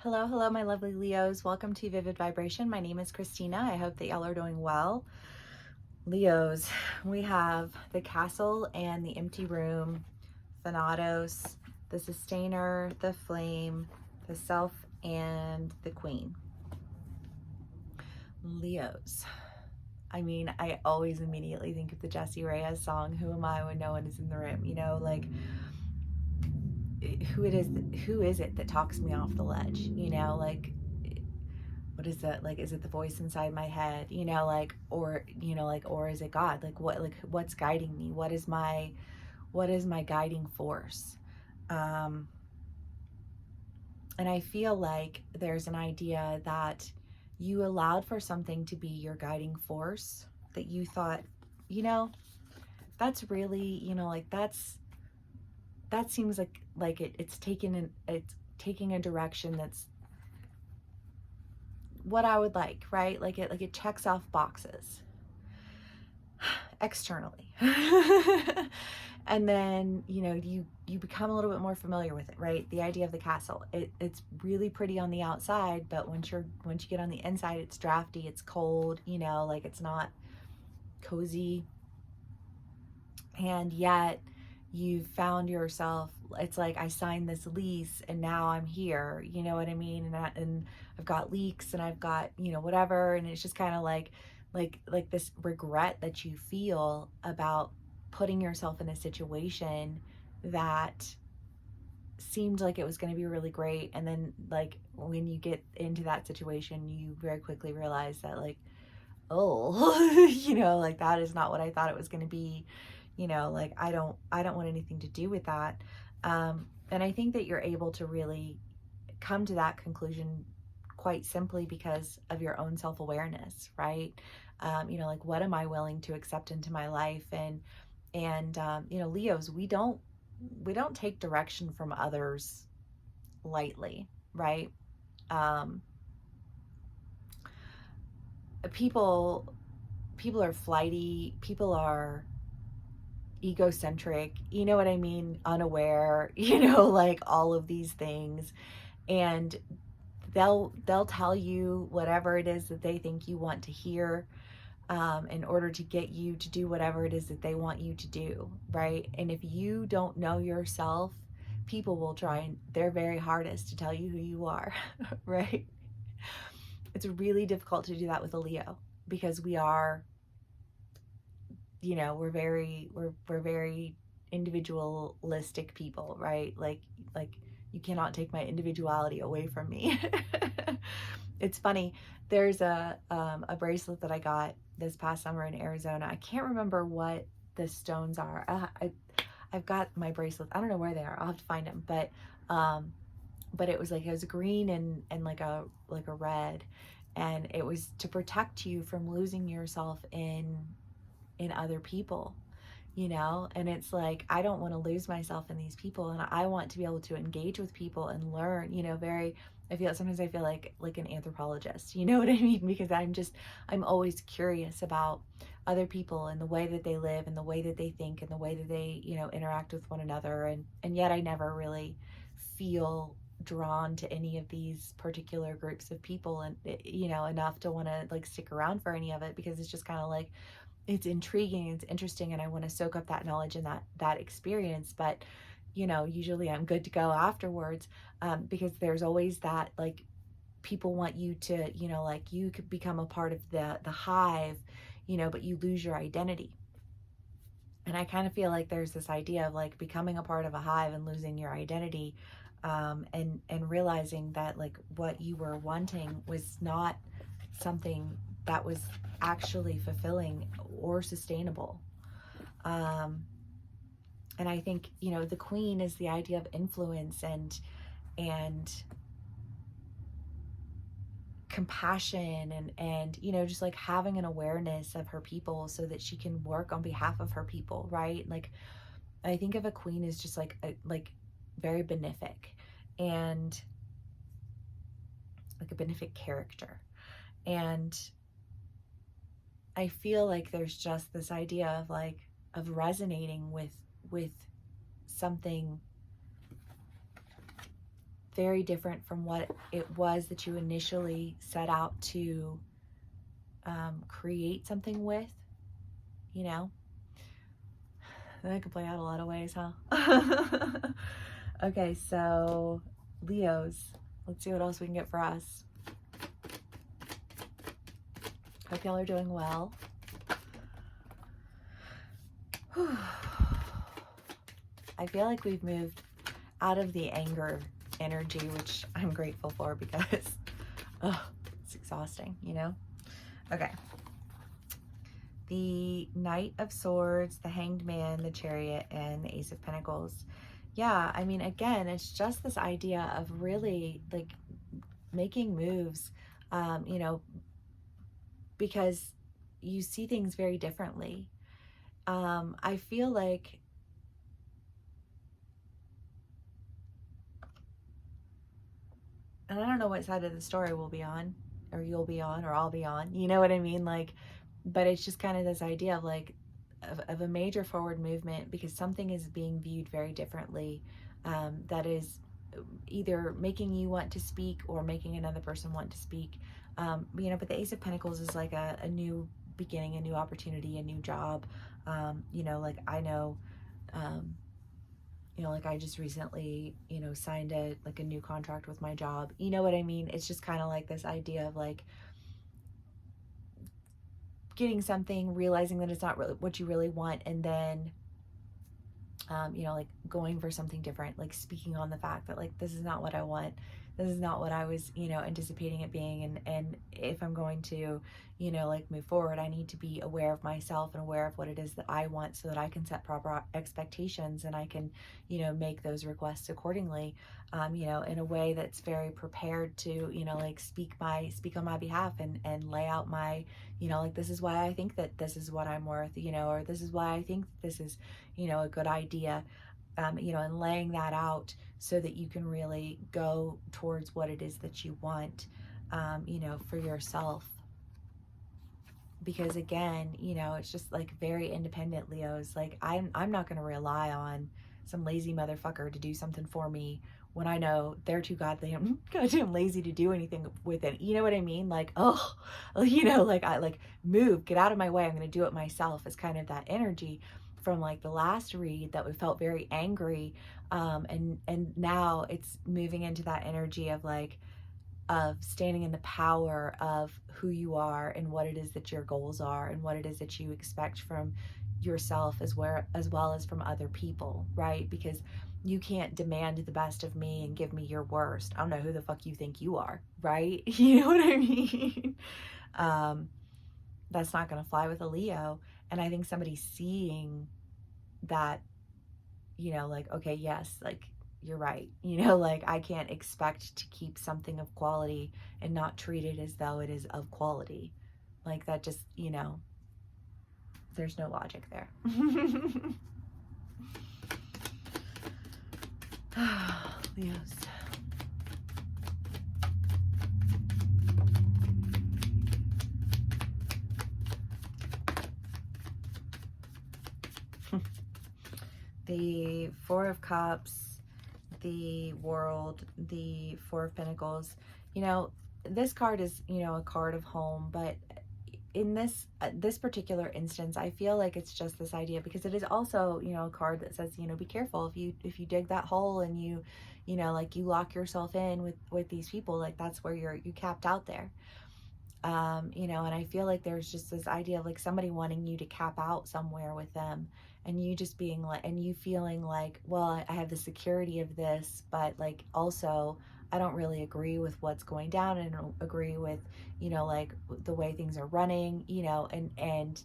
Hello, hello, my lovely Leos. Welcome to Vivid Vibration. My name is Christina. I hope that y'all are doing well. Leos, we have the Castle and the Empty Room, Thanatos, the Sustainer, the Flame, the Self, and the Queen. Leos. I mean, I always immediately think of the Jessie Reyez song, Who Am I When No One Is in the Room? You know, like, who is it that talks me off the ledge? You know, like, what is that, like, is it the voice inside my head, you know, like, or you know, like, or is it God? What's guiding me? What is my guiding force? um and I feel like there's an idea that you allowed for something to be your guiding force that you thought, you know, that's really, you know, like, that seems like it's taking a direction that's what I would like, right? Like it checks off boxes externally. And then, you know, you become a little bit more familiar with it, right? The idea of the castle, it's really pretty on the outside, but once you get on the inside, it's drafty, it's cold, you know, like, it's not cozy. And yet you've found yourself, it's like, I signed this lease and now I'm here, you know what I mean? And I've got leaks and I've got, you know, whatever, and it's just kind of like this regret that you feel about putting yourself in a situation that seemed like it was going to be really great, and then, like, when you get into that situation, you very quickly realize that, like, oh, you know, like, that is not what I thought it was going to be. You know, like, I don't want anything to do with that. And I think that you're able to really come to that conclusion quite simply because of your own self-awareness, right? You know, like, what am I willing to accept into my life? And you know, Leos, we don't take direction from others lightly, right? um people are flighty, people are egocentric, you know what I mean, unaware, you know, like, all of these things. And they'll tell you whatever it is that they think you want to hear, in order to get you to do whatever it is that they want you to do, right? And if you don't know yourself, people will try and their very hardest to tell you who you are. Right? It's really difficult to do that with a Leo because we are, you know, we're very individualistic people, right? Like you cannot take my individuality away from me. It's funny. There's a bracelet that I got this past summer in Arizona. I can't remember what the stones are. I've got my bracelets. I don't know where they are. I'll have to find them. But it was green and like a red, and it was to protect you from losing yourself in other people, you know. And it's like, I don't want to lose myself in these people, and I want to be able to engage with people and learn, you know. Sometimes I feel like an anthropologist, you know what I mean? Because I'm always curious about other people and the way that they live and the way that they think and the way that they, you know, interact with one another. And yet I never really feel drawn to any of these particular groups of people, and you know, enough to want to, like, stick around for any of it, because it's just kind of like, it's intriguing, it's interesting, and I want to soak up that knowledge and that experience. But you know, usually I'm good to go afterwards, because there's always that, like, people want you to, you know, like, you could become a part of the hive, you know, but you lose your identity. And I kind of feel like there's this idea of, like, becoming a part of a hive and losing your identity, and realizing that, like, what you were wanting was not something that was actually fulfilling or sustainable. Um, and I think, you know, the queen is the idea of influence and compassion and you know, just like having an awareness of her people so that she can work on behalf of her people, right? Like, I think of a queen as just like very benefic, and like a benefic character. And I feel like there's just this idea of, like, of resonating with something very different from what it was that you initially set out to create something with, you know. That could play out a lot of ways, huh? Okay, so Leos, let's see what else we can get for us. Hope y'all are doing well. I feel like we've moved out of the anger energy, which I'm grateful for because it's exhausting, you know? Okay. The Knight of Swords, the Hanged Man, the Chariot, and the Ace of Pentacles. Yeah, I mean, again, it's just this idea of really like making moves, you know, because you see things very differently. I feel like and I don't know what side of the story we'll be on, or you'll be on, or I'll be on. You know what I mean? Like, but it's just kind of this idea of like, of a major forward movement because something is being viewed very differently. That is either making you want to speak or making another person want to speak. You know, but the Ace of Pentacles is like a new beginning, a new opportunity, a new job. You know, like I know, you know, like I just recently, you know, signed a new contract with my job. You know what I mean? It's just kind of like this idea of like getting something, realizing that it's not really what you really want, and then you know, like going for something different, like speaking on the fact that like this is not what I want, this is not what I was, you know, anticipating it being, and if I'm going to, you know, like move forward, I need to be aware of myself and aware of what it is that I want so that I can set proper expectations and I can, you know, make those requests accordingly, you know, in a way that's very prepared to, you know, like speak on my behalf and lay out my, you know, like this is why I think that this is what I'm worth, you know, or this is why I think this is, you know, a good idea, you know, and laying that out so that you can really go towards what it is that you want, you know, for yourself. Because again, you know, it's just like very independent Leos. Like I'm not going to rely on some lazy motherfucker to do something for me when I know they're too goddamn lazy to do anything with it. You know what I mean? Like, oh, you know, like I like move, get out of my way. I'm going to do it myself. Is kind of that energy from like the last read that we felt very angry, and now it's moving into that energy of like of standing in the power of who you are and what it is that your goals are and what it is that you expect from yourself as well as from other people, right? Because you can't demand the best of me and give me your worst. I don't know who the fuck you think you are, right? You know what I mean? That's not going to fly with a Leo. And I think somebody seeing that, you know, like, okay, yes, like you're right. You know, like I can't expect to keep something of quality and not treat it as though it is of quality. Like that just, you know, there's no logic there. Leos. The Four of Cups, the World, the Four of Pentacles. You know, this card is, you know, a card of home, but in this particular instance, I feel like it's just this idea because it is also, you know, a card that says, you know, be careful if you dig that hole and you know, like you lock yourself in with these people, like that's where you capped out there. You know, and I feel like there's just this idea of like somebody wanting you to cap out somewhere with them and you just being like, and you feeling like, well, I have the security of this, but like also I don't really agree with what's going down and don't agree with, you know, like the way things are running, you know, and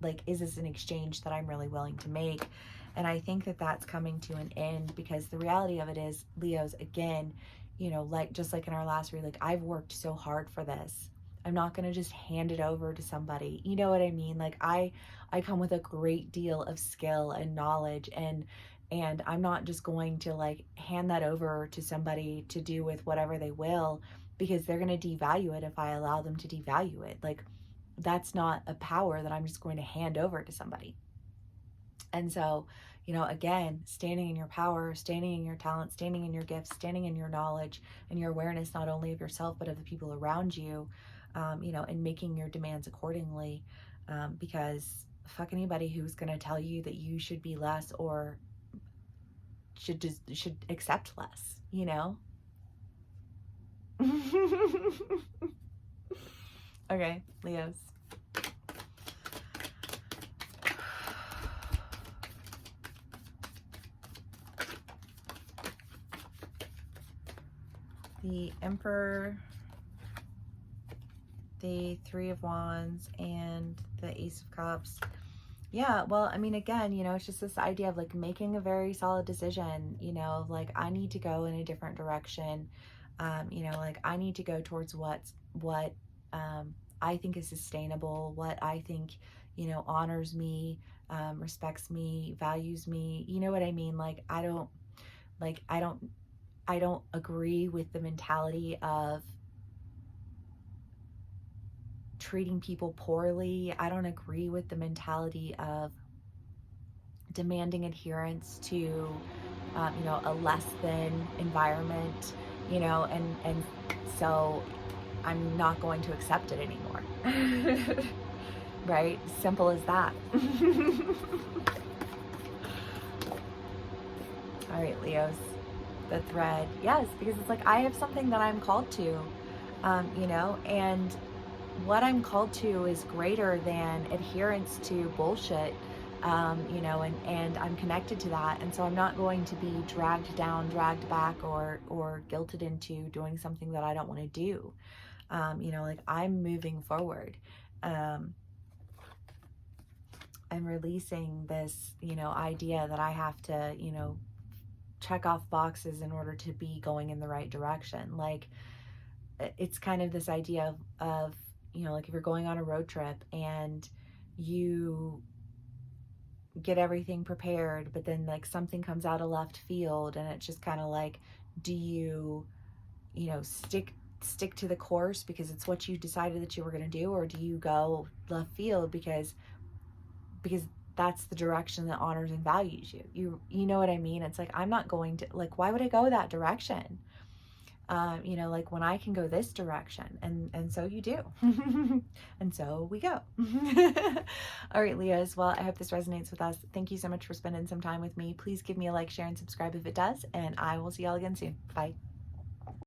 like, is this an exchange that I'm really willing to make? And I think that that's coming to an end because the reality of it is, Leos, again, you know, like just like in our last read, like I've worked so hard for this. I'm not going to just hand it over to somebody. You know what I mean? Like I come with a great deal of skill and knowledge, and I'm not just going to like hand that over to somebody to do with whatever they will, because they're going to devalue it if I allow them to devalue it. Like that's not a power that I'm just going to hand over to somebody. And so, you know, again, standing in your power, standing in your talent, standing in your gifts, standing in your knowledge and your awareness, not only of yourself, but of the people around you, you know, and making your demands accordingly. Because fuck anybody who's going to tell you that you should be less or should accept less, you know? Okay, Leos. The Emperor, the Three of Wands, and the Ace of Cups. Yeah, well, I mean, again, you know, it's just this idea of like making a very solid decision, you know, like I need to go in a different direction. You know, like I need to go towards what I think is sustainable, what I think, you know, honors me, respects me, values me. You know what I mean? Like like I don't agree with the mentality of treating people poorly. I don't agree with the mentality of demanding adherence to, you know, a less than environment, you know, and so I'm not going to accept it anymore. Right? Simple as that. All right, Leos, the thread. Yes, because it's like I have something that I'm called to, you know, and what I'm called to is greater than adherence to bullshit, you know, and I'm connected to that. And so I'm not going to be dragged down, dragged back, or guilted into doing something that I don't want to do. You know, like I'm moving forward. I'm releasing this, you know, idea that I have to, you know, check off boxes in order to be going in the right direction. Like it's kind of this idea of you know, like if you're going on a road trip and you get everything prepared, but then like something comes out of left field and it's just kind of like, do you know, stick to the course because it's what you decided that you were going to do, or do you go left field because that's the direction that honors and values you know what I mean? It's like I'm not going to, like, why would I go that direction? You know, like when I can go this direction, and so you do. And so we go. All right, Leos, well, I hope this resonates with us. Thank you so much for spending some time with me. Please give me a like, share, and subscribe if it does, and I will see y'all again soon. Bye.